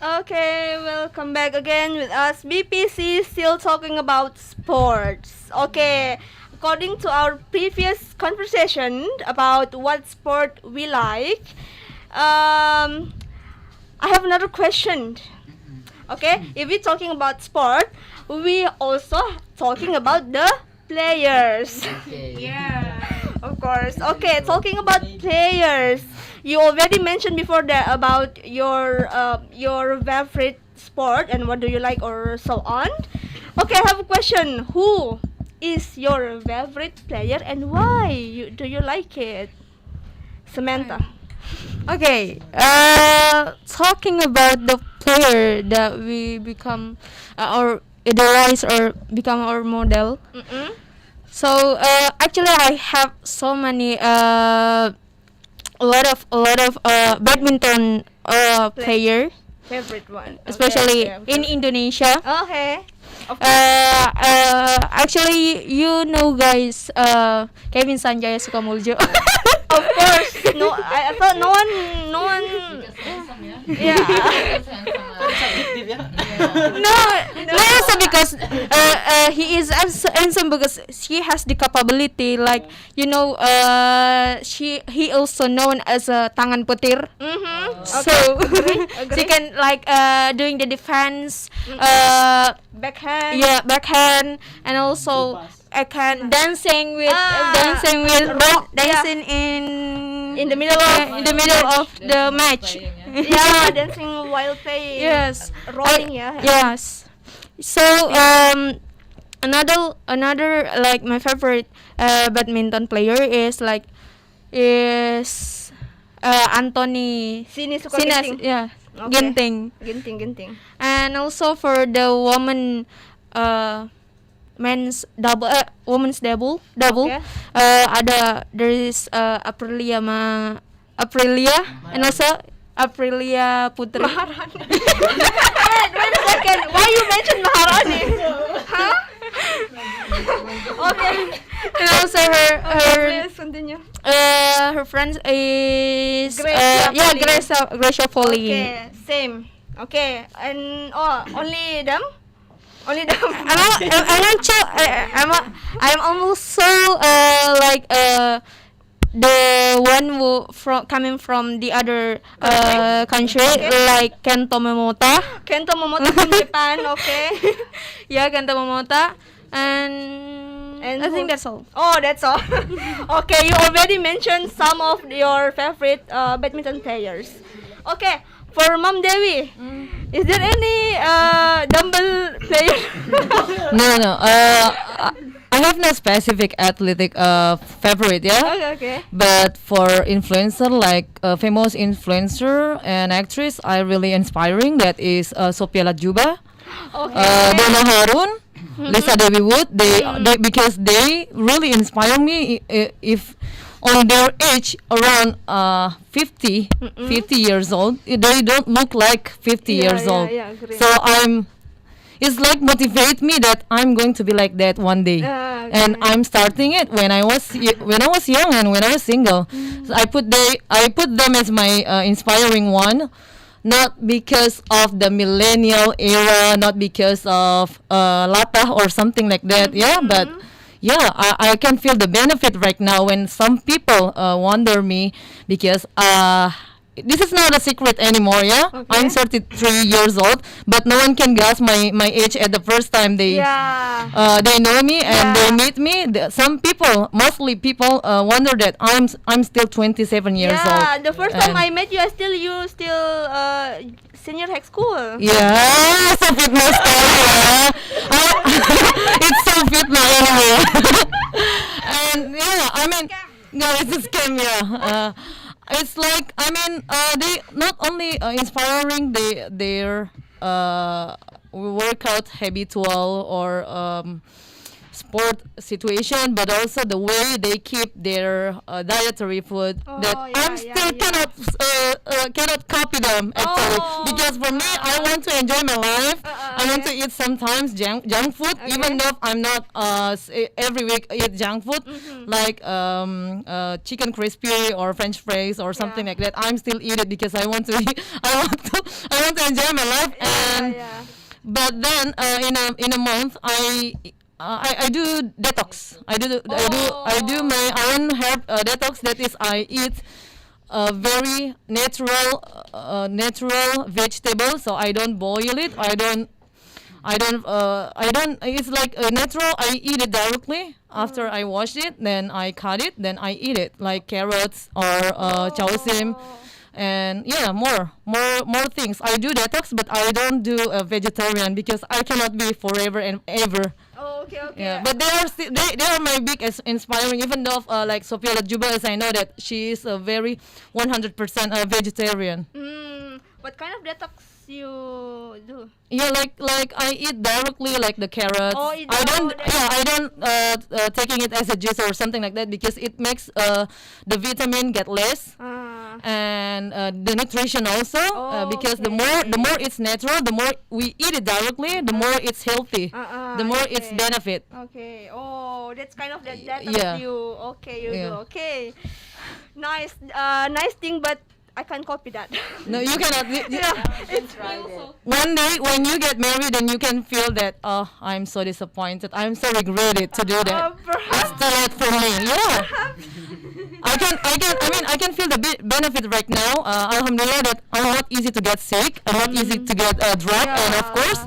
Okay, welcome back again with us. BPC still talking about sports. Okay, according to our previous conversation about what sport we like, um, I have another question. Okay, if we're talking about sport, we also talking about the players. Okay. Of course. Okay, talking about players. You already mentioned before that about your favorite sport and what do you like or so on. Okay, I have a question. Who is your favorite player and why do you like it? Samantha. Okay, talking about the player that we become or idolize or become our model. Mm-mm. So actually, I have so many a lot of badminton player, Favorite one. especially Okay, in Indonesia. Okay. Of course. Actually, you know, guys, Kevin Sanjaya Sukamuljo. Of course. No, I thought no one. Yeah. No, no, also because he is handsome because she has the capability, like he also known as a tangan petir. Mhm. So Agree. she can like doing the defense, Backhand. yeah, backhand, and also I can dancing with rock, dancing In the middle of the match. yeah, dancing while playing. Yes. Rolling, yeah. Yes. So another like my favorite badminton player is Anthony Sini suka ginting. yeah, Okay. Ginting. Ginting. And also for the women's double Okay. there is Aprilia and also Aprilia Putri. Maharani. wait a second. Why you mention Maharani? Huh? Okay. And also her Please continue. her friend is Gracia Foley. Gracia Foley. Okay, same. Okay, and only them? Only them. I'm almost so the one who coming from the other country, Okay. like Kento Momota. Kento Momoto from Japan, okay. Yeah, Kento Momota, and I who- think that's all. Oh, that's all. Okay, you already mentioned some of your favorite badminton players. Okay, for Mom Devi, is there any dumbbell player? No. I have no specific athletic favorite, yeah. Okay. But for influencer, like famous influencer and actress, I really inspiring. That is Sophia Lajuba, Okay. Donna Harun, Lisa Dewi Wood. They because they really inspire me. If on their age around 50 years old, they don't look like 50 years old. Yeah, agree. So it's like motivate me that I'm going to be like that one day. And Okay. I'm starting it when I was young and when I was single. So I put them as my inspiring one, not because of the millennial era, not because of Lata or something like that. Yeah, but yeah, I can feel the benefit right now when some people wonder me because this is not a secret anymore. Yeah, Okay. I'm 33 years old, but no one can guess my age at the first time Yeah. they know me and they Yeah. meet me. Some people, mostly people, wonder that I'm still 27 years old. Yeah, the first time And- I met you, you still senior high school. Yeah, so fit my style, yeah. It's so fit my anyway. And yeah, I mean, no, it's a scam, yeah. It's like, I mean, they not only inspiring their workout habitual or sport situation, but also the way they keep their dietary food. Oh, That yeah, I'm yeah, still yeah. cannot copy them actually, Oh. because for me, I want to enjoy my life. I want to okay. eat sometimes junk food, Okay. even though I'm not every week eat junk food like chicken crispy or French fries or something Yeah. like that. I'm still eat it because I want to I want to enjoy my life. And Yeah. but then in a month I do detox. I do my own herb detox. That is, I eat very natural vegetable. So I don't boil it. I don't. It's like natural. I eat it directly after I wash it. Then I cut it. Then I eat it like carrots or chausim, and yeah, more things. I do detox, but I don't do a vegetarian because I cannot be forever and ever. Oh, okay, okay. Yeah, but they are my big inspiring. Even though like Sophia Lajuba, as I know that she is a very 100% vegetarian. What kind of detox you do? Yeah, like I eat directly like the carrots. Oh, you I don't. don't- Yeah, I don't taking it as a juice or something like that because it makes the vitamin get less and the nutrition also because the more it's natural, the more we eat it directly, the more it's healthy, the more it's okay. benefit. Okay. Oh, that's kind of that Yeah. you. Okay, you Yeah. do. Okay. Nice. Nice thing, but I can't copy that. No, you cannot. It's One day when you get married, then you can feel that. Oh, I'm so disappointed. I'm so regretted to do that. It's too late for me. Yeah. I can feel the benefit right now. Alhamdulillah that I'm not easy to get sick. I'm not easy to get drop, and of course,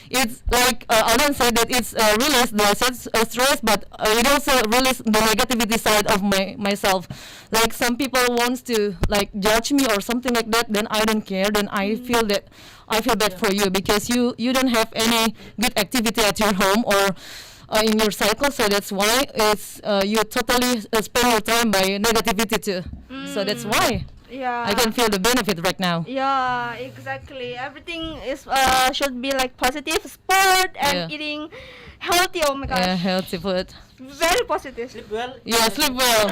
it's like Aldan said that it's release the stress, but it also release the negativity side of myself. Like some people wants to like judge me or something like that, then I don't care. Then I feel that I feel bad for you because you don't have any good activity at your home or in your cycle, so that's why it's you totally spend your time by negativity too. So that's why Yeah. I can feel the benefit right now. Yeah, exactly. Everything is should be like positive, sport and Yeah. eating healthy. Oh my gosh, Healthy food. very positive. Sleep well. Yeah, sleep well.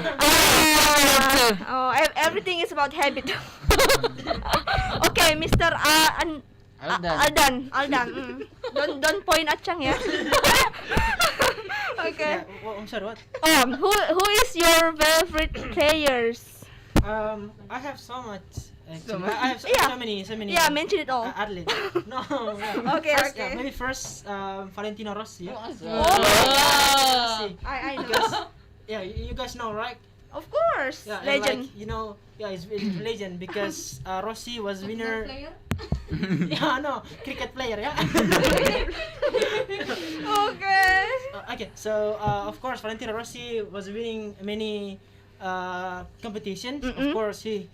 Everything is about habit. Okay, Mr. Aldan. Aldan. Don't point at Chang, yeah. Okay. Yeah, I'm sorry, what? Who is your favorite players? I have so much. So Actually. much? I have Yeah. so many. Yeah, mention it all. Athletes. No. Okay, First, okay. maybe first Valentino Rossi. Yeah. Oh. I know. Because yeah, you guys know, right? Of course, Yeah, and legend. like, you know, yeah, it's legend because Rossi was winner. Yeah, no, cricket player. Yeah. Okay. Okay, so of course Valentino Rossi was winning many competitions. Of course, he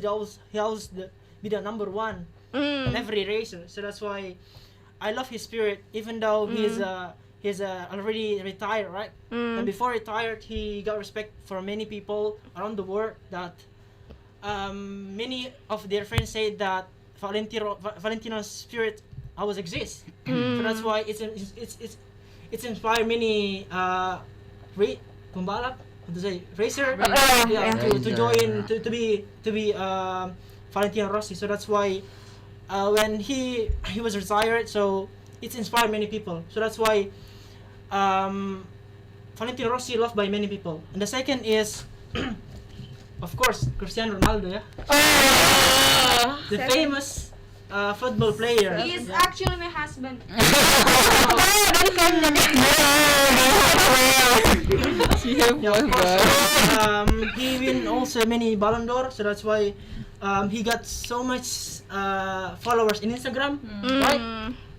always be the number one in every racer. So that's why I love his spirit, even though he's already retired, right? And before retired, he got respect from many people around the world. That many of their friends say that Valentino's spirit always exists. So that's why it's inspired many pembalap, what to say, racer, to join to be Valentino Rossi. So that's why when he was retired, so it's inspired many people. So that's why Valentino Rossi loved by many people. And the second is of course Cristiano Ronaldo, yeah, the famous football player. He is actually my husband. Yeah, of course. He win also many Ballon d'Or, so that's why he got so much followers in Instagram, right?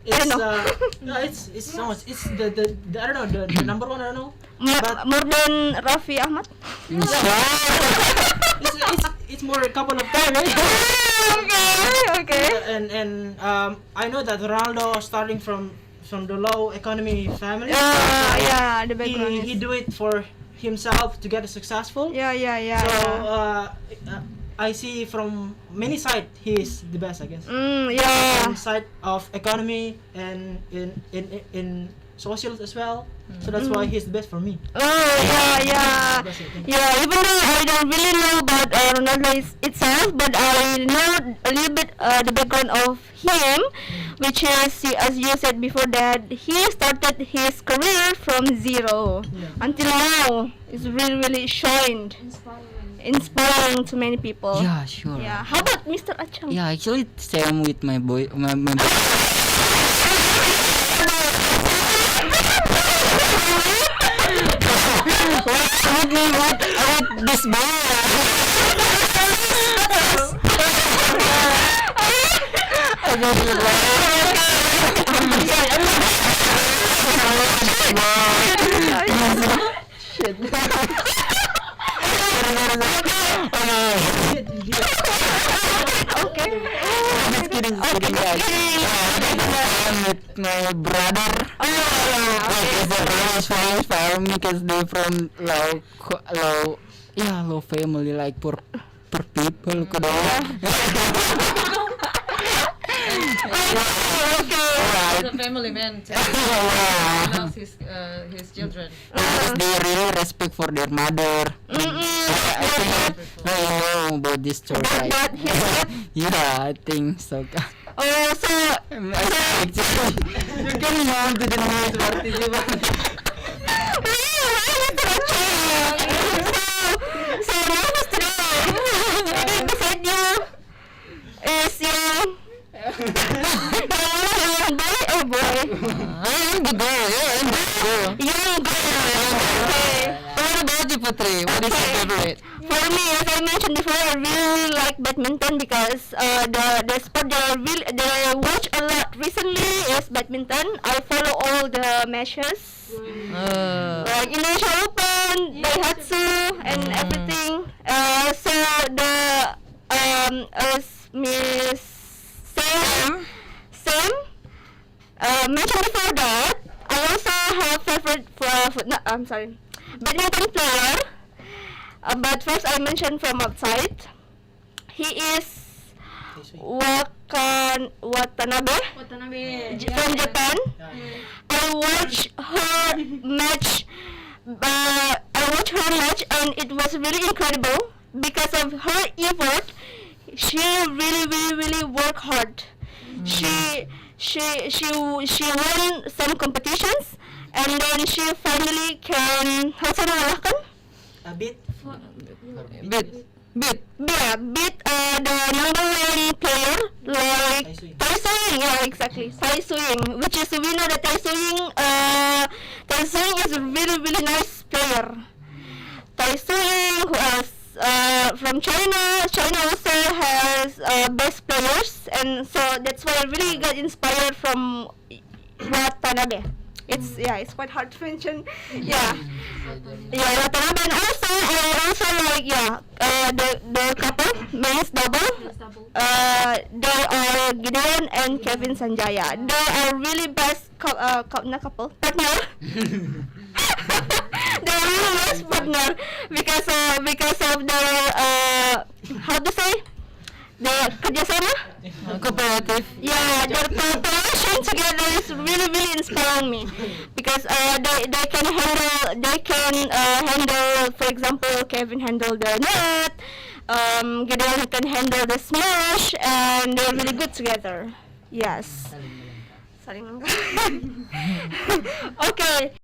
It's it's so much. It's the I don't know the number one. I don't know. But More than Raffi Ahmad. it's more a couple of times. Right? Okay. And I know that Ronaldo starting from the low economy family. Yeah, the background. He do it for himself to get successful. Yeah. So I see from many side he is the best, I guess. Yeah. From side of economy and in social as well. So that's why he's the best for me. Oh yeah. That's it. Thank you. Yeah, even though I don't really know about Ronaldo itself, but I know a little bit the background of him, which is, as you said before, that he started his career from zero Yeah. until now. It's really, really showing, inspiring to many people. Yeah, sure. Yeah. How about Mr. Achang? Yeah, actually same with my boy. My boy. What this boy? Okay. Just kidding, guys. I'm with my brother. Oh yeah. It's a very small family because they from low family, like poor people. Kudo. He's a family man. Too. He loves his children. They really respect for their mother. I think I know about this story. Right? But his Yeah, I think so. oh, so You can mom to the news party juga. so now Mr. Sitting beside you is yung boy or boy? I'm the girl. Yeah, I'm the girl. Yung girl. Okay. What about you, Putri? What is your favorite? For me, as I mentioned before, I really like badminton because the sport that I watch a lot recently is badminton. I follow all the matches, like Indonesia Open, Daihatsu, and everything. So the as Miss Sam mentioned before that, I also have favorite badminton player. But first I mentioned from outside. He is Watanabe from Japan. I watched her match. And it was really incredible because of her effort. She really worked hard. She won some competitions, and then she finally can mengalahkan. A bit. Bit. Yeah, beat the number one player like Tai Sui. Tai Sui. Yeah, exactly. Tai Sui, which is, we know that Tai Sui is a really nice player. Tai Sui, who is from China. China also has best players, and so that's why I really got inspired from Watanabe. It's quite hard to mention. Yeah, Watanabe, and also I also like the couple men's double. They are Gideon and Kevin Sanjaya. They are really best couple partner. They're really best partner because of their how to say, the kerjasama. Cooperative. Yeah, their cooperation together is really inspiring me because they can handle, for example, Kevin handle the net, Gideon can handle the smash, and they're really good together. Yes. Saling Okay.